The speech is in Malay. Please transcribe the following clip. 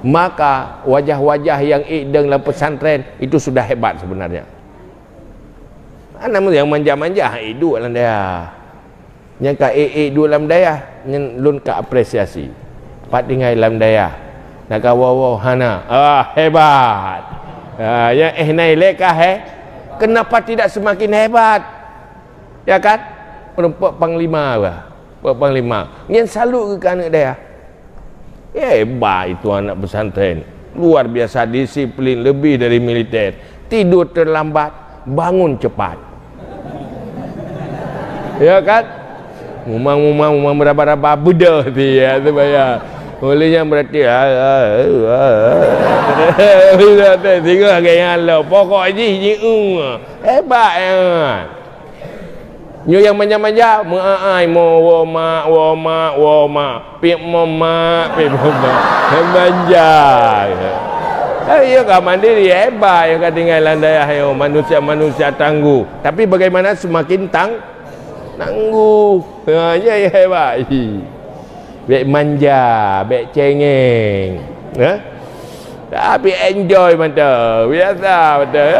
maka wajah-wajah yang ideng dalam pesantren itu sudah hebat sebenarnya. Namun yang manja-manja duduk dalam daya, yang ka duduk dalam daya, yang lun ka apresiasi pat tinggal dalam daya nak ka wow hana hebat. Yang nai lekah kenapa tidak semakin hebat, ya kan? Perempuan panglima lah, panglima yang salut ke anak dia. Hebat itu anak pesantren, luar biasa disiplin, lebih dari militer. Tidur terlambat, bangun cepat, ya kan? Mumang berapa bedah dia tu bayar. Olehnya berarti tengok gaya Allah pokok ji hebat ya. Nyo yang manja-manja maai mo woma pi mama manja. Ya kan mandiri hebat yang ketinggalan daya manusia tangguh. Tapi bagaimana semakin tangguh. Ya hebat. Baik manja, baik cengeng. Tapi enjoy betul. Biasa betul.